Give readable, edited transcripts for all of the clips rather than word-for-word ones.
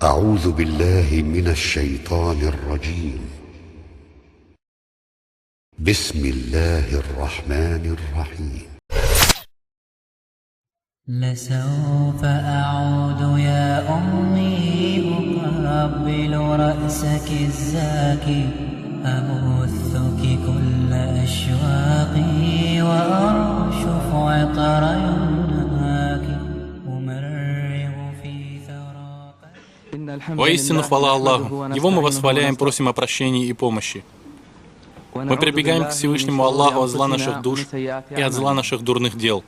أعوذ بالله من الشيطان الرجيم. بسم الله الرحمن الرحيم. لسوف أعود يا أمي أقبل رأسك الزاكي أبثك كل أشواقي وأرشف عطر يمناك أمرغ في ثراك. Воистину, хвала Аллаху. Его мы восхваляем, просим о прощении и помощи. Мы прибегаем к Всевышнему Аллаху от зла наших душ и от зла наших дурных дел.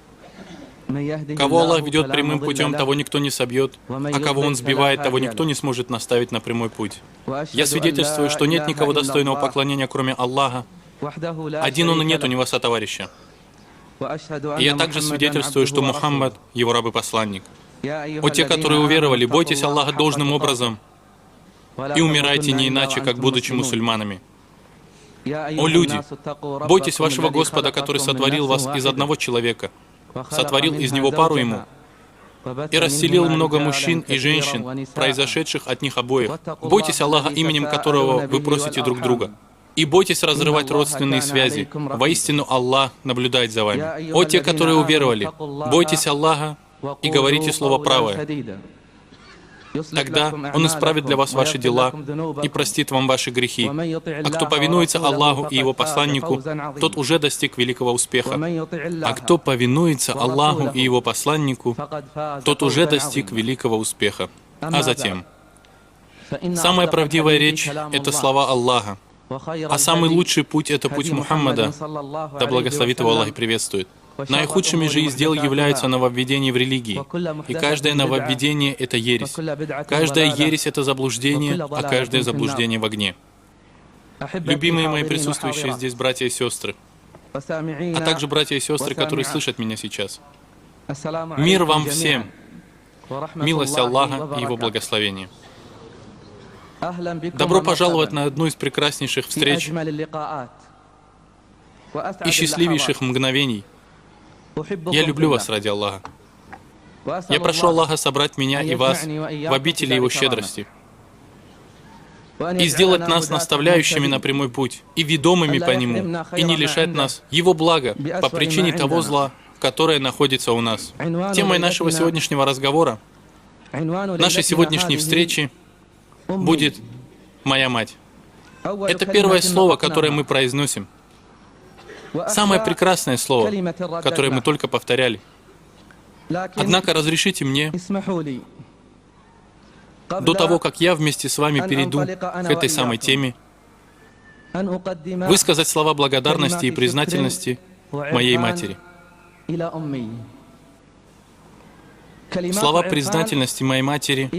Кого Аллах ведет прямым путем, того никто не собьет, а кого Он сбивает, того никто не сможет наставить на прямой путь. Я свидетельствую, что нет никого достойного поклонения, кроме Аллаха. Один Он и нет у Него сотоварища. И я также свидетельствую, что Мухаммад — Его раб и посланник. О те, которые уверовали, бойтесь Аллаха должным образом и умирайте не иначе, как будучи мусульманами. О люди, бойтесь вашего Господа, который сотворил вас из одного человека, сотворил из него пару ему и расселил много мужчин и женщин, произошедших от них обоих. Бойтесь Аллаха, именем которого вы просите друг друга. И бойтесь разрывать родственные связи. Воистину Аллах наблюдает за вами. О те, которые уверовали, бойтесь Аллаха и говорите слово правое. Тогда Он исправит для вас ваши дела и простит вам ваши грехи. А кто повинуется Аллаху и Его посланнику, тот уже достиг великого успеха. А кто повинуется Аллаху и Его посланнику, тот уже достиг великого успеха. А затем, самая правдивая речь — это слова Аллаха, а самый лучший путь — это путь Мухаммада, да благословит его Аллах и приветствует. Наихудшими же из дел являются нововведения в религии, и каждое нововведение — это ересь. Каждая ересь — это заблуждение, а каждое заблуждение в огне. Любимые мои присутствующие здесь братья и сестры, а также братья и сестры, которые слышат меня сейчас. Мир вам всем! Милость Аллаха и Его благословение. Добро пожаловать на одну из прекраснейших встреч и счастливейших мгновений. Я люблю вас ради Аллаха. Я прошу Аллаха собрать меня и вас в обители Его щедрости и сделать нас наставляющими на прямой путь и ведомыми по Нему, и не лишать нас Его блага по причине того зла, которое находится у нас. Темой нашего сегодняшнего разговора, нашей сегодняшней встречи будет «Моя мать». Это первое слово, которое мы произносим. Самое прекрасное слово, которое мы только повторяли. Однако разрешите мне, до того, как я вместе с вами перейду к этой самой теме, высказать слова благодарности и признательности моей матери. Слова признательности моей матери,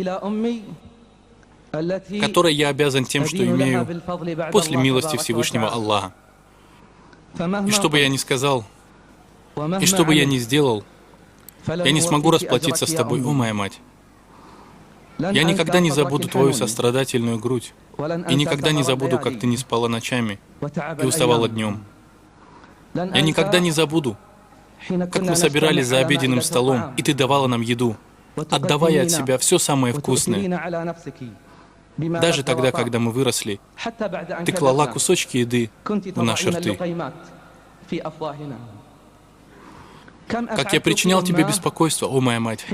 которой я обязан тем, что имею после милости Всевышнего Аллаха. И что бы я ни сказал, и что бы я ни сделал, я не смогу расплатиться с тобой, о моя мать. Я никогда не забуду твою сострадательную грудь, и никогда не забуду, как ты не спала ночами и уставала днем. Я никогда не забуду, как мы собирались за обеденным столом, и ты давала нам еду, отдавая от себя все самое вкусное. Даже тогда, когда мы выросли, ты клала кусочки еды в наши рты. Как я причинял тебе беспокойство, о моя мать,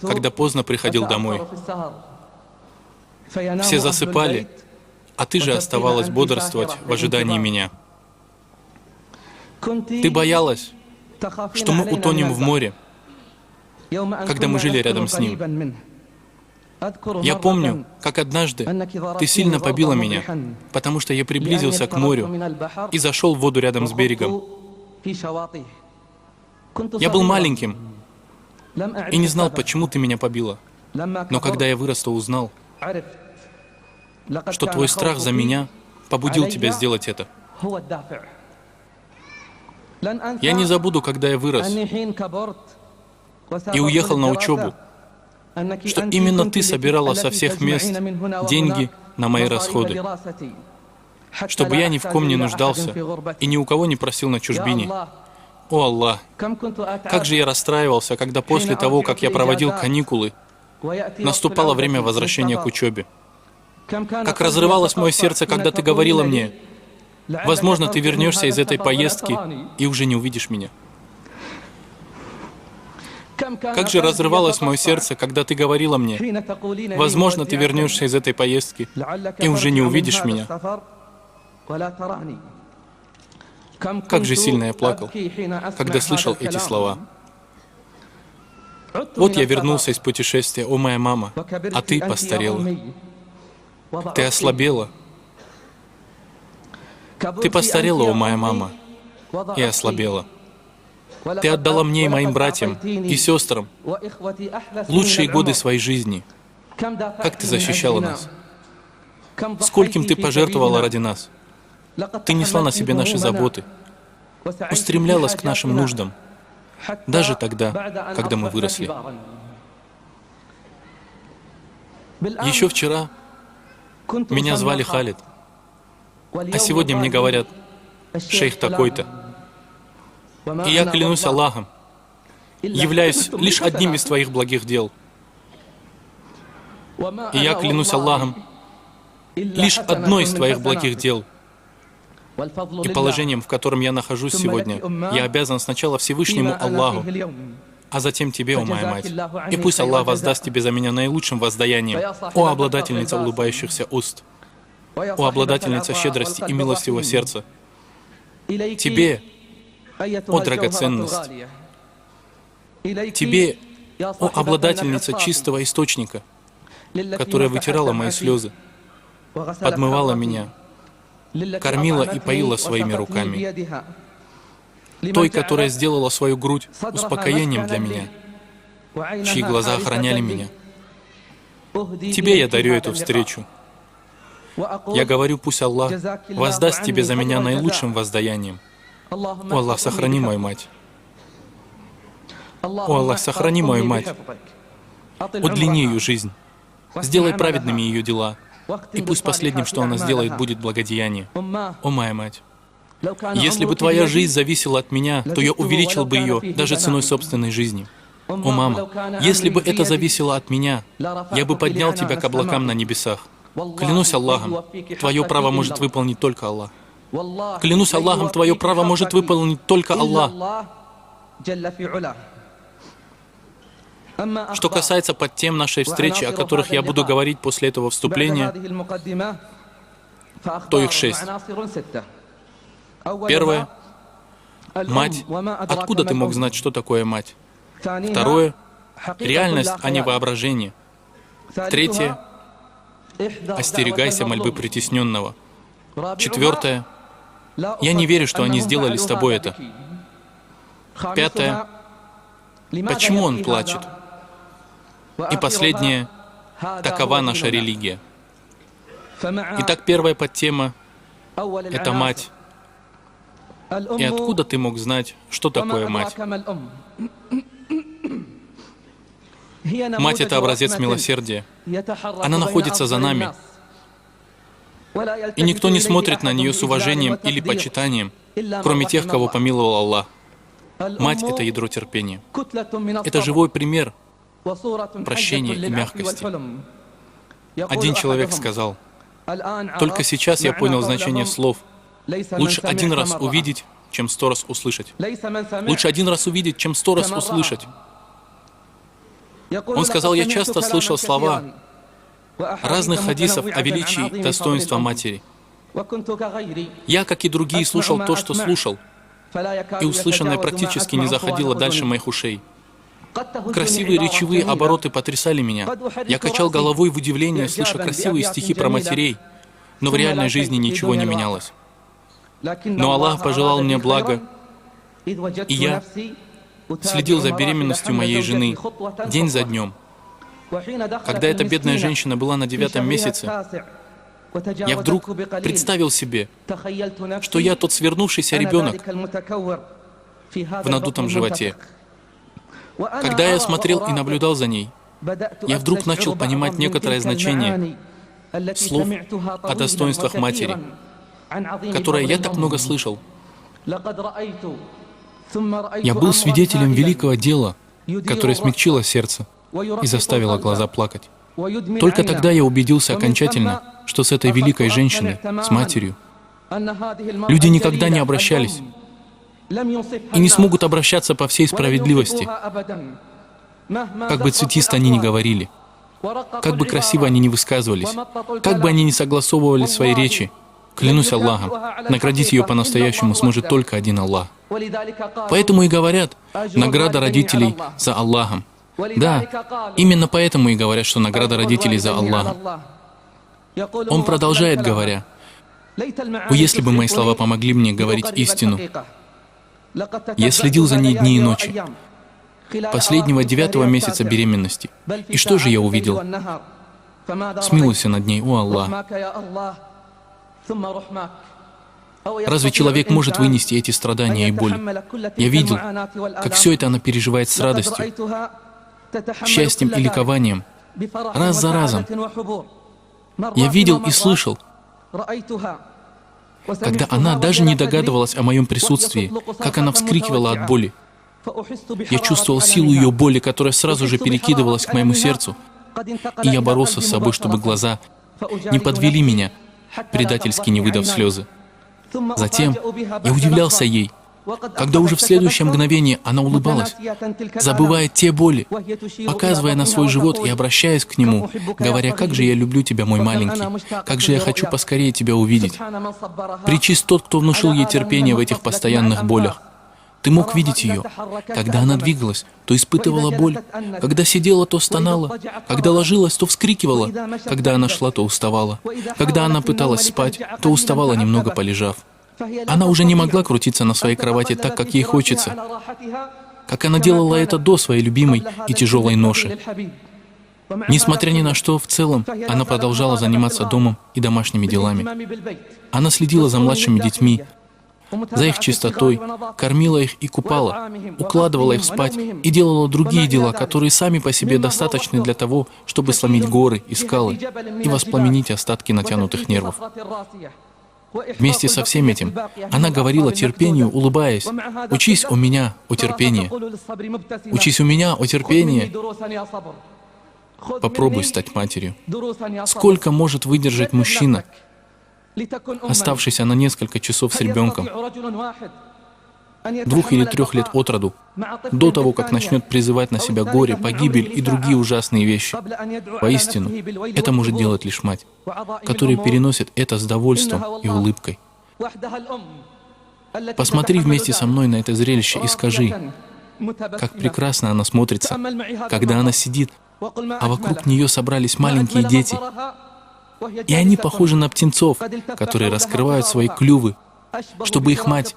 когда поздно приходил домой. Все засыпали, а ты же оставалась бодрствовать в ожидании меня. Ты боялась, что мы утонем в море, когда мы жили рядом с ним. Я помню, как однажды ты сильно побила меня, потому что я приблизился к морю и зашел в воду рядом с берегом. Я был маленьким и не знал, почему ты меня побила. Но когда я вырос, то узнал, что твой страх за меня побудил тебя сделать это. Я не забуду, когда я вырос и уехал на учебу, что именно ты собирала со всех мест деньги на мои расходы, чтобы я ни в ком не нуждался и ни у кого не просил на чужбине. О Аллах, как же я расстраивался, когда после того, как я проводил каникулы, наступало время возвращения к учебе. Как разрывалось мое сердце, когда ты говорила мне: возможно, ты вернешься из этой поездки и уже не увидишь меня. Как же разрывалось мое сердце, когда ты говорила мне: возможно, ты вернешься из этой поездки и уже не увидишь меня. Как же сильно я плакал, когда слышал эти слова. Вот я вернулся из путешествия, о моя мама, а ты постарела. Ты ослабела. Ты постарела, о моя мама, и ослабела. Ты отдала мне и моим братьям и сестрам лучшие годы своей жизни. Как ты защищала нас? Скольким ты пожертвовала ради нас? Ты несла на себе наши заботы, устремлялась к нашим нуждам, даже тогда, когда мы выросли. Еще вчера меня звали Халид, а сегодня мне говорят: шейх такой-то. И я клянусь Аллахом, являюсь лишь одним из твоих благих дел. И я клянусь Аллахом, лишь одно из твоих благих дел. И положением, в котором я нахожусь сегодня, я обязан сначала Всевышнему Аллаху, а затем тебе, о моя мать. И пусть Аллах воздаст тебе за меня наилучшим воздаянием, о обладательница улыбающихся уст, о обладательница щедрости и милостивого сердца. Тебе, о драгоценность, тебе, о обладательница чистого источника, которая вытирала мои слезы, подмывала меня, кормила и поила своими руками, той, которая сделала свою грудь успокоением для меня, чьи глаза охраняли меня. Тебе я дарю эту встречу. Я говорю, пусть Аллах воздаст тебе за меня наилучшим воздаянием. О Аллах, сохрани мою мать. О Аллах, сохрани мою мать. Удлини ее жизнь. Сделай праведными ее дела. И пусть последним, что она сделает, будет благодеяние. О моя мать. Если бы твоя жизнь зависела от меня, то я увеличил бы ее даже ценой собственной жизни. О мама, если бы это зависело от меня, я бы поднял тебя к облакам на небесах. Клянусь Аллахом, твое право может выполнить только Аллах. Клянусь Аллахом, твое право может выполнить только Аллах. Что касается подтем нашей встречи, о которых я буду говорить после этого вступления, то их 6. Первое. Мать. Откуда ты мог знать, что такое мать? Второе. Реальность, а не воображение. Третье. Остерегайся мольбы притесненного. Четвертое. Я не верю, что они сделали с тобой это. Пятое. Почему он плачет? И последнее. Такова наша религия. Итак, первая подтема — это мать. И откуда ты мог знать, что такое мать? Мать — это образец милосердия. Она находится за нами. И никто не смотрит на нее с уважением или почитанием, кроме тех, кого помиловал Аллах. Мать — это ядро терпения. Это живой пример прощения и мягкости. Один человек сказал: «Только сейчас я понял значение слов. Лучше один раз увидеть, чем 100 раз услышать. Лучше один раз увидеть, чем 100 раз услышать». Он сказал: «Я часто слышал слова: разных хадисов о величии и достоинстве матери. Я, как и другие, слушал то, что слушал, и услышанное практически не заходило дальше моих ушей. Красивые речевые обороты потрясали меня. Я качал головой в удивлении, слыша красивые стихи про матерей, но в реальной жизни ничего не менялось. Но Аллах пожелал мне блага, и я следил за беременностью моей жены день за днем. Когда эта бедная женщина была на 9-м месяце, я вдруг представил себе, что я тот свернувшийся ребенок в надутом животе. Когда я смотрел и наблюдал за ней, я вдруг начал понимать некоторое значение слов о достоинствах матери, которое я так много слышал. Я был свидетелем великого дела, которое смягчило сердце и заставило глаза плакать. Только тогда я убедился окончательно, что с этой великой женщиной, с матерью, люди никогда не обращались и не смогут обращаться по всей справедливости, как бы цветисто они ни говорили, как бы красиво они ни высказывались, как бы они ни согласовывали свои речи. Клянусь Аллахом, наградить ее по-настоящему сможет только один Аллах. Поэтому и говорят, награда родителей за Аллахом. Да, именно поэтому и говорят, что награда родителей за Аллахом. Он продолжает, говоря, «О, если бы мои слова помогли мне говорить истину, я следил за ней дни и ночи, последнего 9-го месяца беременности. И что же я увидел? Смилуйся над ней, о Аллах! Разве человек может вынести эти страдания и боль? Я видел, как все это она переживает с радостью, счастьем и ликованием, раз за разом. Я видел и слышал, когда она даже не догадывалась о моем присутствии, как она вскрикивала от боли. Я чувствовал силу ее боли, которая сразу же перекидывалась к моему сердцу, и я боролся с собой, чтобы глаза не подвели меня, предательски не выдав слезы. Затем я удивлялся ей, когда уже в следующее мгновение она улыбалась, забывая те боли, показывая на свой живот и обращаясь к нему, говоря, «Как же я люблю тебя, мой маленький, как же я хочу поскорее тебя увидеть». Пречист тот, кто внушил ей терпение в этих постоянных болях. Ты мог видеть ее. Когда она двигалась, то испытывала боль. Когда сидела, то стонала. Когда ложилась, то вскрикивала. Когда она шла, то уставала. Когда она пыталась спать, то уставала, немного полежав. Она уже не могла крутиться на своей кровати так, как ей хочется, как она делала это до своей любимой и тяжелой ноши. Несмотря ни на что, в целом, она продолжала заниматься домом и домашними делами. Она следила за младшими детьми, за их чистотой, кормила их и купала, укладывала их спать и делала другие дела, которые сами по себе достаточны для того, чтобы сломить горы и скалы и воспламенить остатки натянутых нервов. Вместе со всем этим она говорила терпению, улыбаясь, «Учись у меня, о терпении! Учись у меня, о терпении!» Попробуй стать матерью. Сколько может выдержать мужчина, оставшийся на несколько часов с ребенком, 2 или 3 лет от роду, до того, как начнет призывать на себя горе, погибель и другие ужасные вещи? Воистину, это может делать лишь мать, которая переносит это с довольством и улыбкой. Посмотри вместе со мной на это зрелище и скажи, как прекрасно она смотрится, когда она сидит, а вокруг нее собрались маленькие дети, и они похожи на птенцов, которые раскрывают свои клювы, чтобы их мать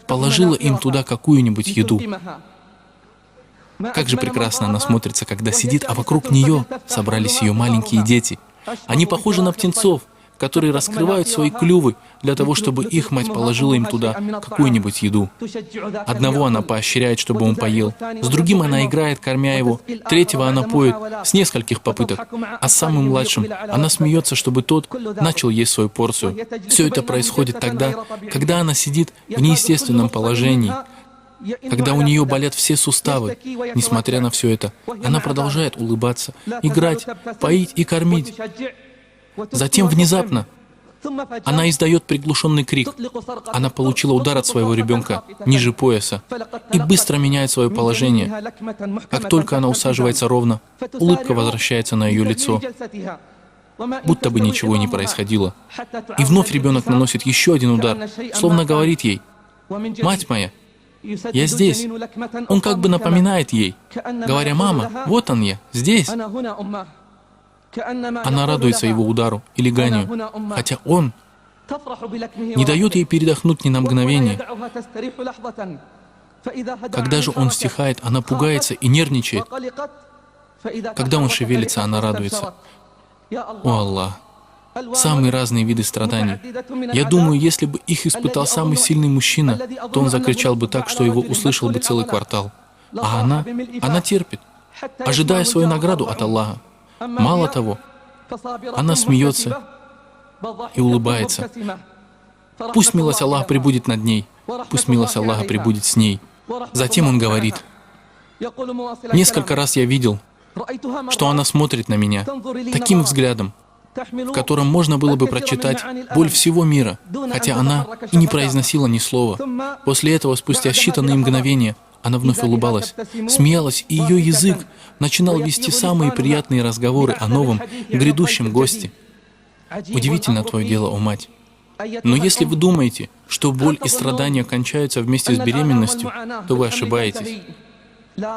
положила им туда какую-нибудь еду. Как же прекрасно она смотрится, когда сидит, а вокруг нее собрались ее маленькие дети. Они похожи на птенцов, которые раскрывают свои клювы для того, чтобы их мать положила им туда какую-нибудь еду. Одного она поощряет, чтобы он поел, с другим она играет, кормя его, третьего она поет с нескольких попыток, а с самым младшим она смеется, чтобы тот начал есть свою порцию. Все это происходит тогда, когда она сидит в неестественном положении, когда у нее болят все суставы. Несмотря на все это, она продолжает улыбаться, играть, поить и кормить. Затем внезапно Она издает приглушенный крик. Она получила удар от своего ребенка ниже пояса и быстро меняет свое положение. Как только она усаживается ровно, улыбка возвращается на ее лицо, будто бы ничего не происходило. И вновь ребенок наносит еще один удар, словно говорит ей: «Мать моя, я здесь». Он как бы напоминает ей, говоря: «Мама, вот он я, здесь». Она радуется его удару и леганию, хотя он не дает ей передохнуть ни на мгновение. Когда же он стихает, она пугается и нервничает. Когда он шевелится, она радуется. О Аллах! Самые разные виды страданий. Я думаю, если бы их испытал самый сильный мужчина, то он закричал бы так, что его услышал бы целый квартал. А она терпит, ожидая свою награду от Аллаха. Мало того, она смеется и улыбается. Пусть милость Аллаха пребудет над ней, пусть милость Аллаха пребудет с ней. Затем он говорит: «Несколько раз я видел, что она смотрит на меня таким взглядом, в котором можно было бы прочитать боль всего мира, хотя она и не произносила ни слова. После этого, спустя считанные мгновения, она вновь улыбалась, смеялась, и ее язык начинал вести самые приятные разговоры о новом, грядущем госте. Удивительно твое дело, о мать. Но если вы думаете, что боль и страдания кончаются вместе с беременностью, то вы ошибаетесь.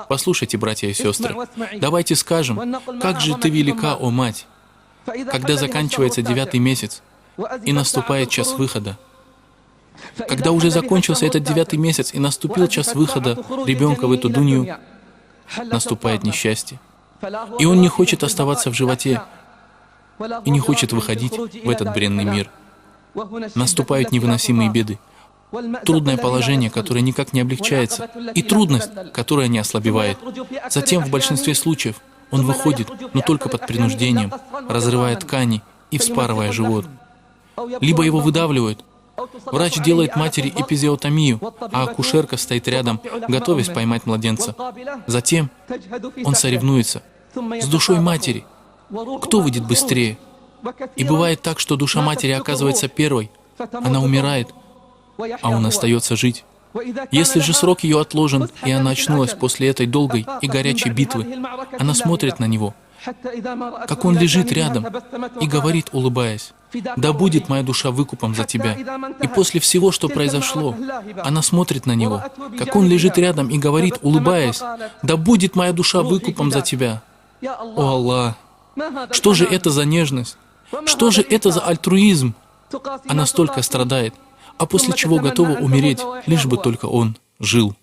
Послушайте, братья и сестры, давайте скажем, как же ты велика, о мать, когда заканчивается 9-й месяц и наступает час выхода. Когда уже закончился этот 9-й месяц и наступил час выхода ребенка в эту дунью, наступает несчастье. И он не хочет оставаться в животе и не хочет выходить в этот бренный мир. Наступают невыносимые беды, трудное положение, которое никак не облегчается, и трудность, которая не ослабевает. Затем, в большинстве случаев, он выходит, но только под принуждением, разрывая ткани и вспарывая живот. Либо его выдавливают. Врач делает матери эпизиотомию, а акушерка стоит рядом, готовясь поймать младенца. Затем он соревнуется с душой матери. Кто выйдет быстрее? И бывает так, что душа матери оказывается первой. Она умирает, а он остается жить. Если же срок ее отложен, и она очнулась после этой долгой и горячей битвы, она смотрит на него, как он лежит рядом, и говорит, улыбаясь: «Да будет моя душа выкупом за тебя». И после всего, что произошло, она смотрит на него, как он лежит рядом, и говорит, улыбаясь: «Да будет моя душа выкупом за тебя». О Аллах! Что же это за нежность? Что же это за альтруизм? Она столько страдает, а после чего готова умереть, лишь бы только он жил.